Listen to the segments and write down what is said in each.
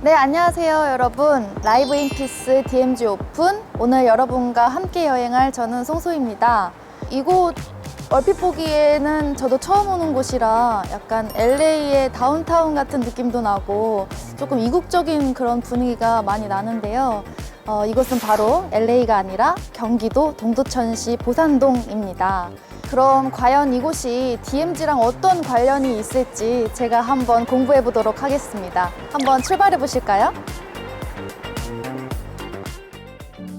네, 안녕하세요, 여러분. 라이브 인 피스 DMZ 오픈. 오늘 여러분과 함께 여행할 저는 송소희입니다. 이곳 얼핏 보기에는 저도 처음 오는 곳이라 약간 LA의 다운타운 같은 느낌도 나고 조금 이국적인 그런 분위기가 많이 나는데요. 이곳은 바로 LA가 아니라 경기도 동두천시 보산동입니다. 그럼 과연 이곳이 DMZ랑 어떤 관련이 있을지 제가 한번 공부해 보도록 하겠습니다. 한번 출발해 보실까요?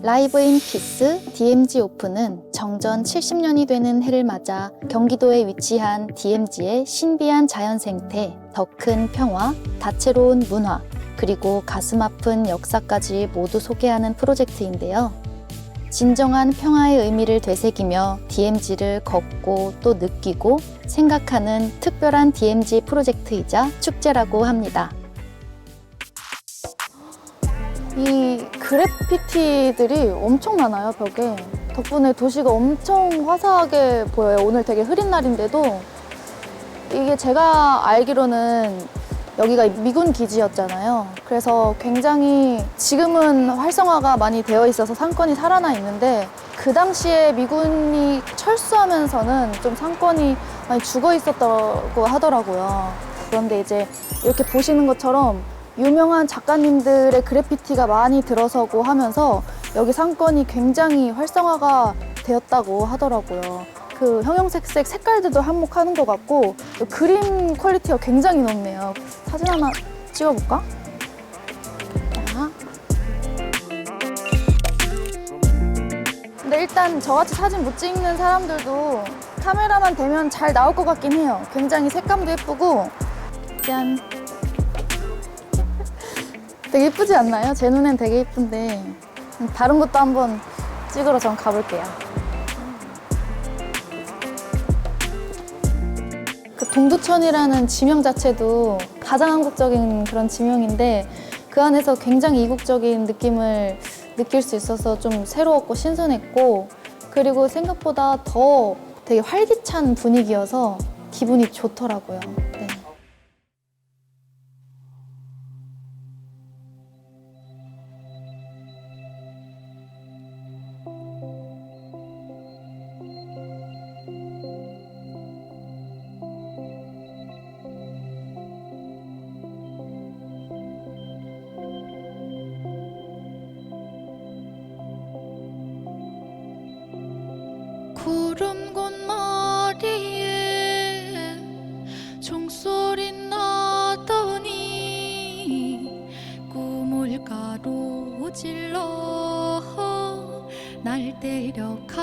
라이브 인 피스 DMZ 오픈은 정전 70년이 되는 해를 맞아 경기도에 위치한 DMZ의 신비한 자연 생태, 더 큰 평화, 다채로운 문화, 그리고 가슴 아픈 역사까지 모두 소개하는 프로젝트인데요. 진정한 평화의 의미를 되새기며 DMZ를 걷고 또 느끼고 생각하는 특별한 DMZ 프로젝트이자 축제라고 합니다. 이 그래피티들이 엄청 많아요, 벽에. 덕분에 도시가 엄청 화사하게 보여요. 오늘 되게 흐린 날인데도. 이게 제가 알기로는 여기가 미군 기지였잖아요. 그래서 굉장히 지금은 활성화가 많이 되어 있어서 상권이 살아나 있는데 그 당시에 미군이 철수하면서는 좀 상권이 많이 죽어 있었다고 하더라고요. 그런데 이제 이렇게 보시는 것처럼 유명한 작가님들의 그래피티가 많이 들어서고 하면서 여기 상권이 굉장히 활성화가 되었다고 하더라고요. 그 형형색색 색깔들도 한몫하는 것 같고 그림 퀄리티가 굉장히 높네요. 사진 하나 찍어볼까? 자. 근데 일단 저같이 사진 못 찍는 사람들도 카메라만 대면 잘 나올 것 같긴 해요. 굉장히 색감도 예쁘고 짠. 되게 예쁘지 않나요? 제 눈엔 되게 예쁜데 다른 것도 한번 찍으러 전 가볼게요. 그 동두천이라는 지명 자체도 가장 한국적인 그런 지명인데 그 안에서 굉장히 이국적인 느낌을 느낄 수 있어서 좀 새로웠고 신선했고 그리고 생각보다 더 되게 활기찬 분위기여서 기분이 좋더라고요. 네. 구름 곳머리에 종소리 나더니 꿈을 가로질러 날 데려가주네.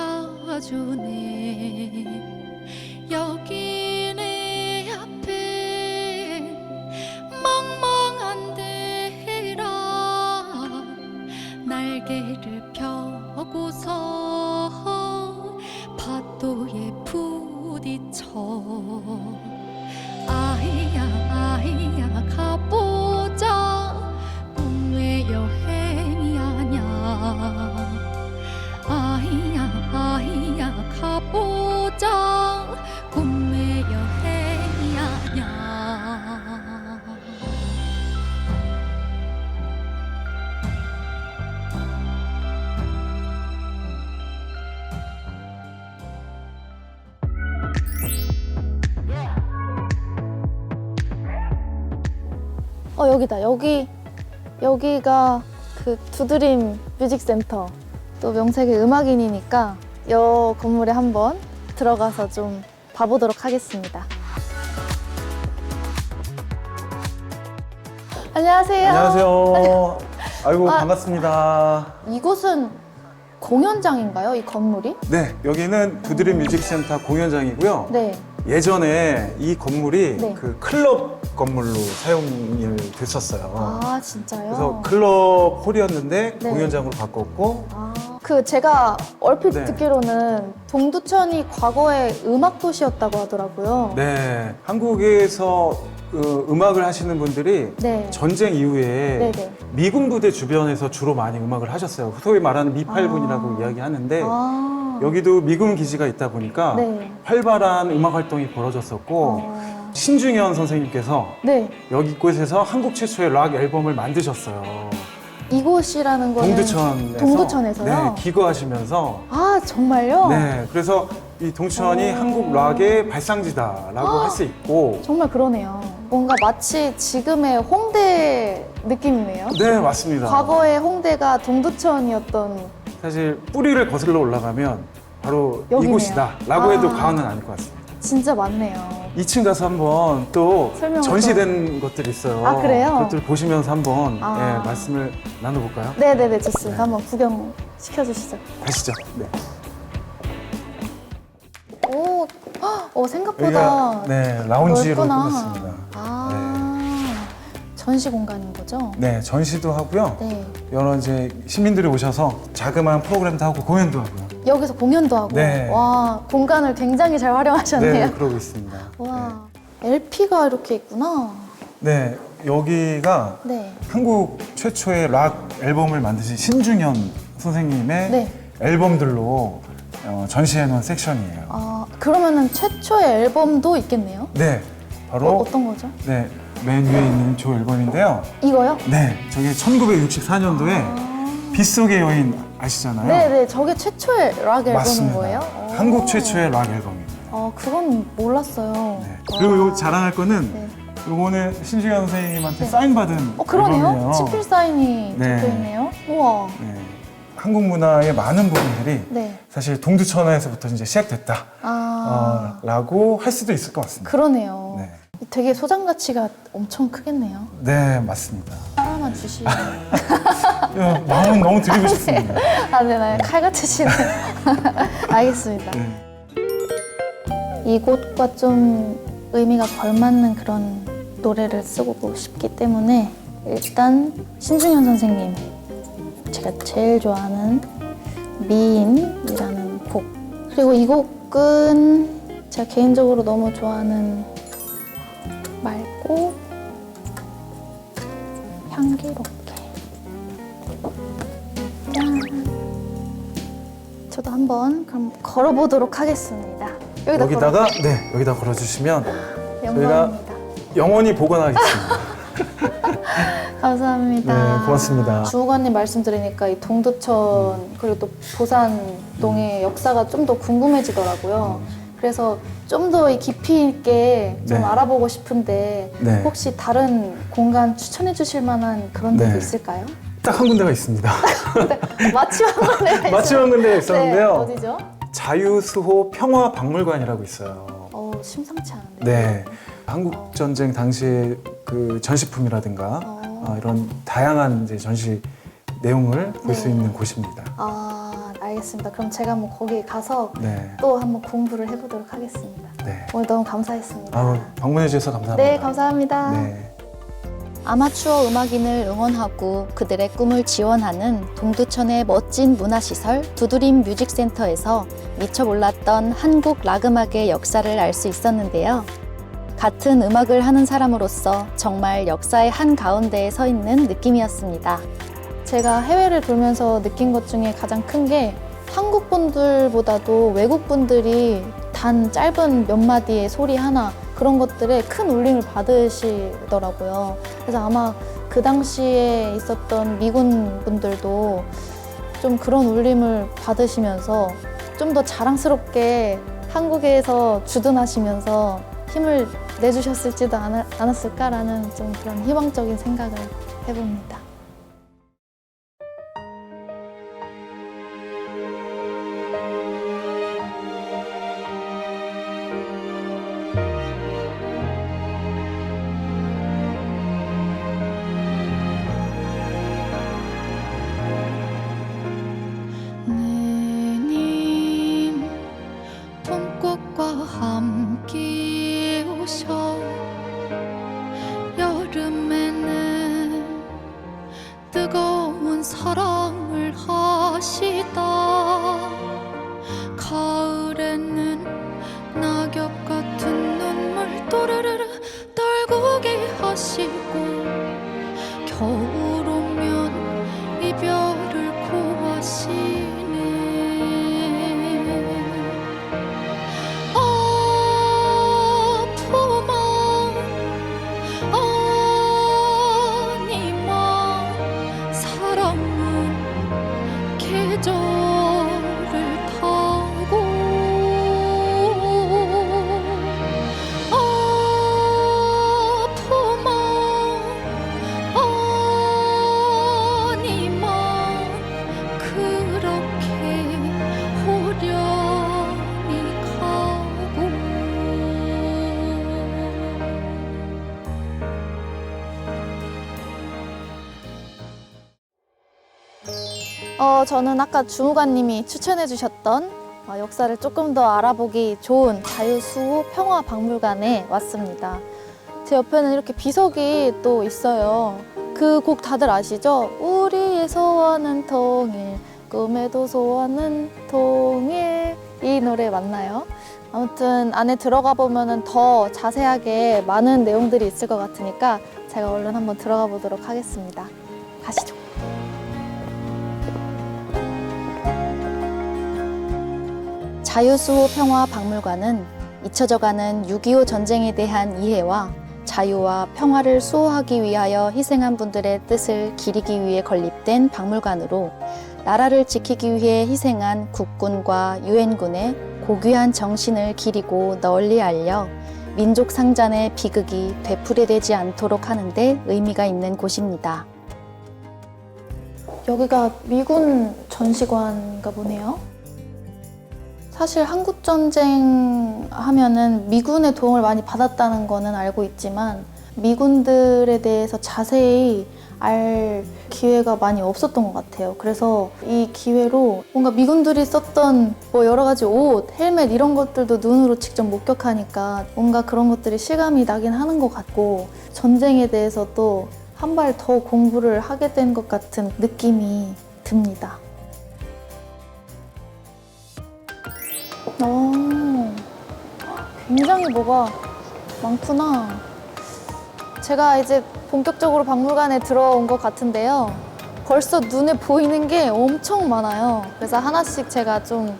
여기 내 앞에 망망한 데라 날개를 펴고서 파도에 부딪혀 아이야 아이야 가보자 꿈의 여행이 아냐 아이야 아이야 가보자 꿈의 여행이 아냐. 여기다. 여기가 그 두드림 뮤직센터. 또 명색의 음악인이니까 이 건물에 한번 들어가서 좀 봐보도록 하겠습니다. 안녕하세요. 안녕하세요. 아이고 반갑습니다. 이곳은 공연장인가요? 이 건물이? 네, 여기는 두드림 뮤직센터 공연장이고요. 네. 예전에 이 건물이 네. 그 클럽 건물로 사용이 됐었어요. 아, 진짜요? 그래서 클럽 홀이었는데 네. 공연장으로 바꿨고 제가 얼핏 네. 듣기로는 동두천이 과거에 음악 도시였다고 하더라고요. 네, 한국에서 음악을 하시는 분들이 네. 전쟁 이후에 네네. 미군 부대 주변에서 주로 많이 음악을 하셨어요. 소위 말하는 미팔군이라고 이야기하는데 아. 여기도 미군 기지가 있다 보니까 네. 활발한 음악 활동이 벌어졌었고 신중현 선생님께서 네. 여기 이곳에서 한국 최초의 락 앨범을 만드셨어요. 이곳이라는 거는 동두천에서요? 네, 기거하시면서 아, 정말요? 네, 그래서 이 동두천이 한국 락의 발상지다라고 할 수 있고 정말 그러네요. 뭔가 마치 지금의 홍대 느낌이네요. 네, 맞습니다. 과거의 홍대가 동두천이었던. 사실 뿌리를 거슬러 올라가면 바로 여기네요. 이곳이다라고 해도 아. 과언은 아닐 것 같습니다. 진짜 많네요. 2층 가서 한번 또 설명을 전시된 것들이 있어요. 아, 그래요? 그것들 보시면서 한번 아. 예, 말씀을 나눠볼까요? 네네네, 좋습니다. 네. 한번 구경 시켜주시죠. 가시죠. 네. 생각보다 여기가 네, 라운지로 넓구나. 꾸몄습니다. 전시 공간인 거죠? 네, 전시도 하고요. 네. 여러 이제 시민들이 오셔서 자그마한 프로그램도 하고 공연도 하고요. 여기서 공연도 하고. 네. 와, 공간을 굉장히 잘 활용하셨네요. 네, 그러고 있습니다. 와, LP가 이렇게 있구나. 네, 여기가 네. 한국 최초의 락 앨범을 만드신 신중현 선생님의 네. 앨범들로 전시해 놓은 섹션이에요. 아, 그러면은 최초의 앨범도 있겠네요? 네, 바로 어떤 거죠? 네, 맨 위에 있는 조 앨범인데요. 이거요? 네, 저게 1964년도에 빗속의 여인 아시잖아요? 네네, 저게 최초의 락 앨범인 맞습니다. 거예요? 한국 최초의 락 앨범입니다. 그건 몰랐어요. 네. 그리고 요 자랑할 거는 네. 요거는 신중현 선생님한테 네. 사인받은 그러네요. 앨범이에요. 치필 사인이 네. 적혀 있네요. 우와. 네. 한국 문화의 많은 부분들이 네. 사실 동두천에서부터 이제 시작됐다. 라고 할 수도 있을 것 같습니다. 그러네요. 네. 되게 소장 가치가 엄청 크겠네요. 네, 맞습니다. 하나만 주시면. 마음은 너무 드리고 싶습니다. 네. 칼 같으시네. 알겠습니다. 네. 이곳과 좀 의미가 걸맞는 그런 노래를 쓰고 싶기 때문에 일단 신중현 선생님, 제가 제일 좋아하는 미인이라는 곡, 그리고 이 곡은 제가 개인적으로 너무 좋아하는 맑고 향기롭게. 짠. 저도 한번 그럼 걸어보도록 하겠습니다. 여기다가 네, 여기다 걸어주시면 영광입니다. 영원히 보관하겠습니다. 감사합니다. 네, 고맙습니다. 주무관님 말씀 들으니까 이 동두천 그리고 또 보산동의 역사가 좀 더 궁금해지더라고요. 그래서 좀 더 깊이 있게 좀 네. 알아보고 싶은데 네. 혹시 다른 공간 추천해 주실 만한 그런 데도 네. 있을까요? 딱 한 군데가 있습니다. 마침 한 군데가 마침 한 군데가 있었는데요. 네, 어디죠? 자유수호 평화박물관이라고 있어요. 심상치 않은데. 네, 한국 전쟁 당시의 그 전시품이라든가 이런 다양한 이제 전시 내용을 볼 수 네. 있는 곳입니다. 알겠습니다. 그럼 제가 한번 거기 가서 네, 또 한번 공부를 해보도록 하겠습니다. 네. 오늘 너무 감사했습니다. 방문해 주셔서 감사합니다. 네, 감사합니다. 네. 아마추어 음악인을 응원하고 그들의 꿈을 지원하는 동두천의 멋진 문화시설 두드림 뮤직센터에서 미처 몰랐던 한국 락음악의 역사를 알 수 있었는데요. 같은 음악을 하는 사람으로서 정말 역사의 한가운데에 서 있는 느낌이었습니다. 제가 해외를 돌면서 느낀 것 중에 가장 큰 게 한국 분들보다도 외국 분들이 단 짧은 몇 마디의 소리 하나 그런 것들에 큰 울림을 받으시더라고요. 그래서 아마 그 당시에 있었던 미군 분들도 좀 그런 울림을 받으시면서 좀 더 자랑스럽게 한국에서 주둔하시면서 힘을 내주셨을지도 않았을까라는 좀 그런 희망적인 생각을 해봅니다. 내님 봄꽃과 함께 오셔 여름에는 뜨거운 사랑을 하시다 가을에는 낙엽 같은 눈물 또르르르 떨구게 하시고 겨울 오면 이별을 고하시네 저는 아까 주무관님이 추천해 주셨던 역사를 조금 더 알아보기 좋은 자유수호 평화박물관에 왔습니다. 제 옆에는 이렇게 비석이 또 있어요. 그 곡 다들 아시죠? 우리의 소원은 통일, 꿈에도 소원은 통일. 이 노래 맞나요? 아무튼 안에 들어가 보면은 더 자세하게 많은 내용들이 있을 것 같으니까 제가 얼른 한번 들어가 보도록 하겠습니다. 가시죠. 자유수호 평화박물관은 잊혀져가는 6.25 전쟁에 대한 이해와 자유와 평화를 수호하기 위하여 희생한 분들의 뜻을 기리기 위해 건립된 박물관으로 나라를 지키기 위해 희생한 국군과 유엔군의 고귀한 정신을 기리고 널리 알려 민족 상잔의 비극이 되풀이되지 않도록 하는 데 의미가 있는 곳입니다. 여기가 미군 전시관인가 보네요. 사실 한국전쟁 하면은 미군의 도움을 많이 받았다는 거는 알고 있지만 미군들에 대해서 자세히 알 기회가 많이 없었던 것 같아요. 그래서 이 기회로 뭔가 미군들이 썼던 뭐 여러 가지 옷, 헬멧 이런 것들도 눈으로 직접 목격하니까 뭔가 그런 것들이 실감이 나긴 하는 것 같고 전쟁에 대해서 또 한 발 더 공부를 하게 된 것 같은 느낌이 듭니다. 굉장히 뭐가 많구나. 제가 이제 본격적으로 박물관에 들어온 것 같은데요. 벌써 눈에 보이는 게 엄청 많아요. 그래서 하나씩 제가 좀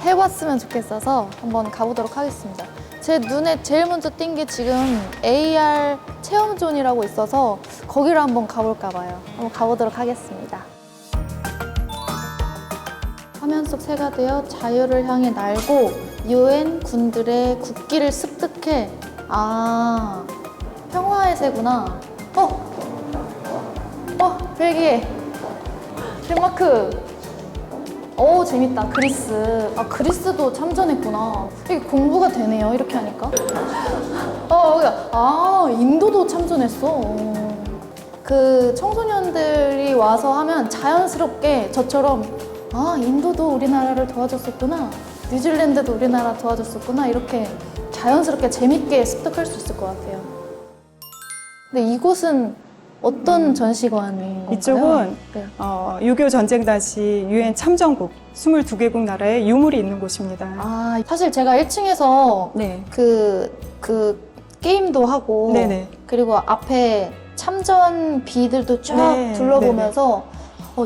해봤으면 좋겠어서 한번 가보도록 하겠습니다. 제 눈에 제일 먼저 띈 게 지금 AR 체험존이라고 있어서 거기를 한번 가볼까 봐요. 한번 가보도록 하겠습니다. 화면 속 새가 되어 자유를 향해 날고 유엔 군들의 국기를 습득해. 아, 평화의 새구나. 벨기에, 덴마크. 오, 재밌다. 그리스. 아, 그리스도 참전했구나. 이게 공부가 되네요. 이렇게 하니까. 인도도 참전했어. 그 청소년들이 와서 하면 자연스럽게 저처럼 인도도 우리나라를 도와줬었구나. 뉴질랜드도 우리나라 도와줬었구나. 이렇게 자연스럽게 재밌게 습득할 수 있을 것 같아요. 근데 이곳은 어떤 전시관인 건가요? 이쪽은 네. 6.25 전쟁 당시 유엔 참전국 22개국 나라의 유물이 있는 곳입니다. 사실 제가 1층에서 네. 그 게임도 하고 네네. 그리고 앞에 참전비들도 쫙 네, 둘러보면서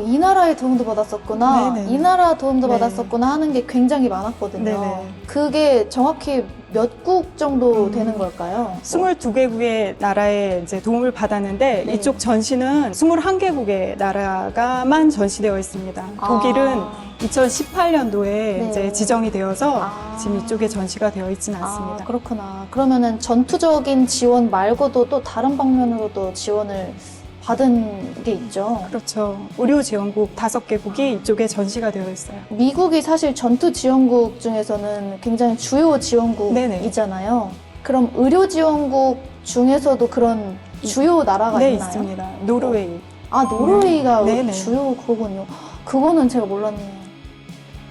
이 나라의 도움도 받았었구나, 네네. 이 나라 도움도 네. 받았었구나 하는 게 굉장히 많았거든요. 네네. 그게 정확히 몇 국 정도 되는 걸까요? 22개국의 나라에 이제 도움을 받았는데 네. 이쪽 전시는 21개국의 나라가만 전시되어 있습니다. 독일은 2018년도에 네. 이제 지정이 되어서 지금 이쪽에 전시가 되어 있지는 않습니다. 그렇구나. 그러면은 전투적인 지원 말고도 또 다른 방면으로도 지원을 받은 게 있죠. 그렇죠. 의료 지원국 5개국이 이쪽에 전시가 되어 있어요. 미국이 사실 전투 지원국 중에서는 굉장히 주요 네네. 지원국이잖아요. 그럼 의료 지원국 중에서도 그런 주요 나라가 네, 있나요? 있습니다. 노르웨이. 노르웨이가 네네. 주요 그거군요. 그거는 제가 몰랐네요.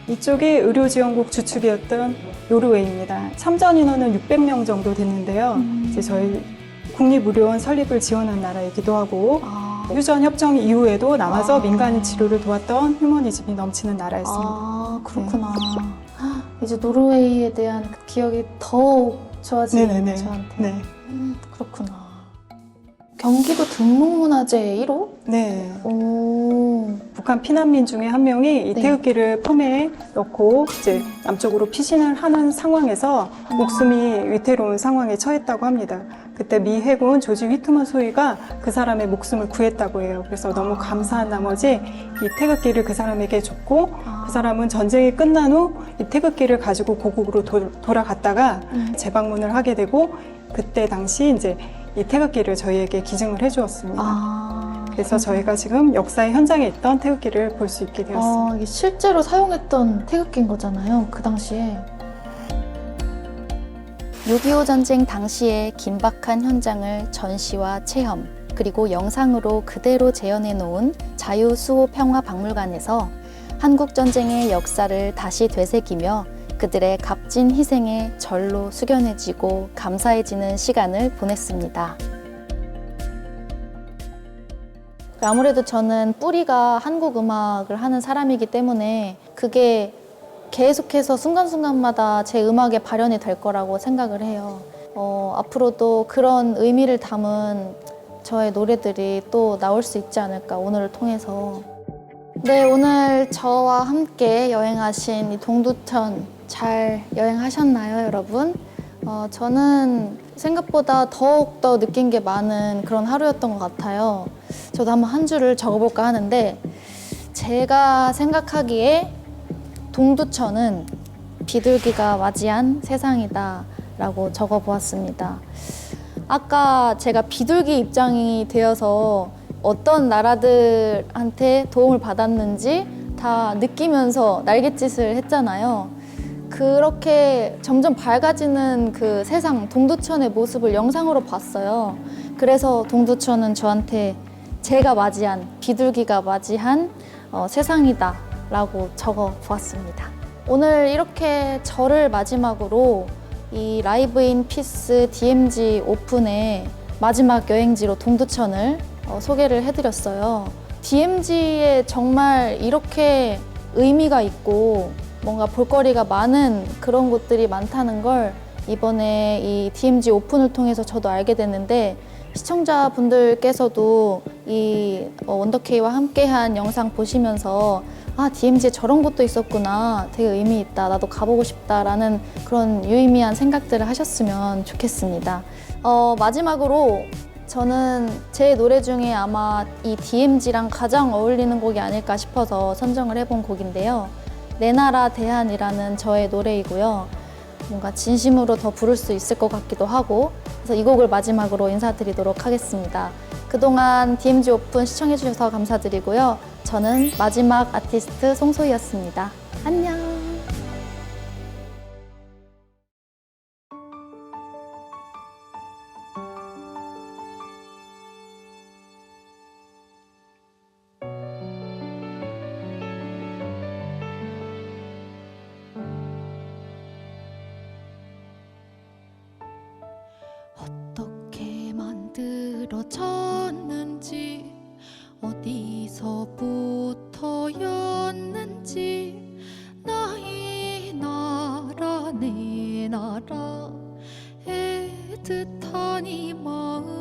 이쪽이 의료지원국 주축이었던 노르웨이입니다. 참전 인원은 600명 정도 됐는데요. 이제 저희 국립의료원 설립을 지원한 나라이기도 하고 휴전 협정 이후에도 남아서 민간 치료를 도왔던 휴머니즘이 넘치는 나라였습니다. 그렇구나. 이제 노르웨이에 대한 그 기억이 더욱 좋아지는 네네네. 저한테. 네. 그렇구나. 경기도 등록문화재 1호? 네. 오. 북한 피난민 중에 한 명이 이 네. 태극기를 펌에 넣고 이제 남쪽으로 피신을 하는 상황에서 목숨이 위태로운 상황에 처했다고 합니다. 그때 미 해군 조지 휘트먼 소위가 그 사람의 목숨을 구했다고 해요. 그래서 너무 감사한 나머지 이 태극기를 그 사람에게 줬고 그 사람은 전쟁이 끝난 후 이 태극기를 가지고 고국으로 돌아갔다가 재방문을 하게 되고 그때 당시 이제 이 태극기를 저희에게 기증을 해주었습니다. 그래서 저희가 지금 역사의 현장에 있던 태극기를 볼 수 있게 되었습니다. 이게 실제로 사용했던 태극기인 거잖아요. 그 당시에. 6.25 전쟁 당시의 긴박한 현장을 전시와 체험, 그리고 영상으로 그대로 재현해 놓은 자유수호평화박물관에서 한국전쟁의 역사를 다시 되새기며 그들의 값진 희생에 절로 숙연해지고 감사해지는 시간을 보냈습니다. 아무래도 저는 뿌리가 한국 음악을 하는 사람이기 때문에 그게 계속해서 순간순간마다 제 음악에 발현이 될 거라고 생각을 해요. 앞으로도 그런 의미를 담은 저의 노래들이 또 나올 수 있지 않을까, 오늘을 통해서. 네, 오늘 저와 함께 여행하신 이 동두천 잘 여행하셨나요, 여러분? 저는 생각보다 더욱더 느낀 게 많은 그런 하루였던 것 같아요. 저도 한번 한 줄을 적어볼까 하는데, 제가 생각하기에 동두천은 비둘기가 맞이한 세상이다 라고 적어보았습니다. 아까 제가 비둘기 입장이 되어서 어떤 나라들한테 도움을 받았는지 다 느끼면서 날갯짓을 했잖아요. 그렇게 점점 밝아지는 그 세상, 동두천의 모습을 영상으로 봤어요. 그래서 동두천은 저한테 제가 맞이한, 비둘기가 맞이한 세상이다 라고 적어 보았습니다. 오늘 이렇게 저를 마지막으로 이 라이브 인 피스 DMZ 오픈의 마지막 여행지로 동두천을 소개를 해드렸어요. DMZ에 정말 이렇게 의미가 있고 뭔가 볼거리가 많은 그런 곳들이 많다는 걸 이번에 이 DMZ 오픈을 통해서 저도 알게 됐는데, 시청자분들께서도 이 원더케이와 함께한 영상 보시면서 아, DMZ에 저런 곳도 있었구나, 되게 의미 있다, 나도 가보고 싶다라는 그런 유의미한 생각들을 하셨으면 좋겠습니다. 마지막으로 저는 제 노래 중에 아마 이 DMZ랑 가장 어울리는 곡이 아닐까 싶어서 선정을 해본 곡인데요. 내 나라 대한이라는 저의 노래이고요. 뭔가 진심으로 더 부를 수 있을 것 같기도 하고, 그래서 이 곡을 마지막으로 인사드리도록 하겠습니다. 그동안 DMZ 오픈 시청해주셔서 감사드리고요. 저는 마지막 아티스트 송소희였습니다. 안녕. 어떻게 만들어졌는지, 어디서부터였는지, 나의 나라 내 나라 애틋한 이 마음,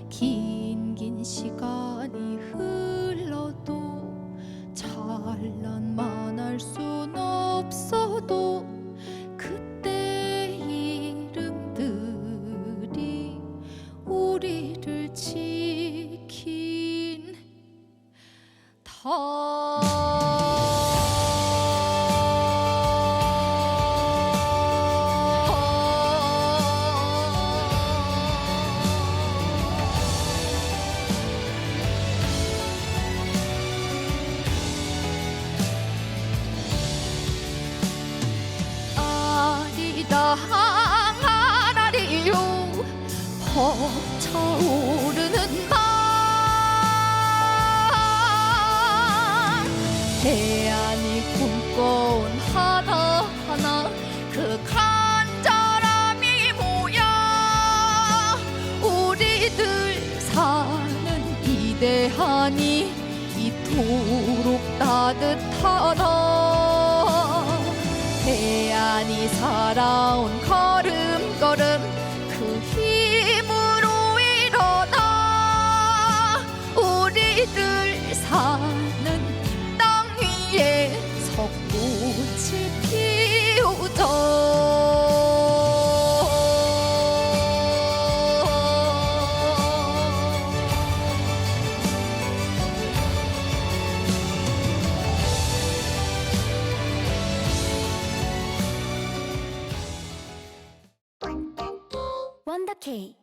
긴 시간이 흘러도 찬란만할 순 없어도 그때 이름들이 우리를 지킨 아리랑 아라리요 벅차오르는 맘, 대안이 꿈꿔온 하나하나 그 간절함이 모여 우리들 사는 이 대한이 이토록 따뜻하다. 대안이 살아온 걸음걸음 그 힘으로 일어나 우리들 사는 땅 위에 석꽃이 피우자. 원더케이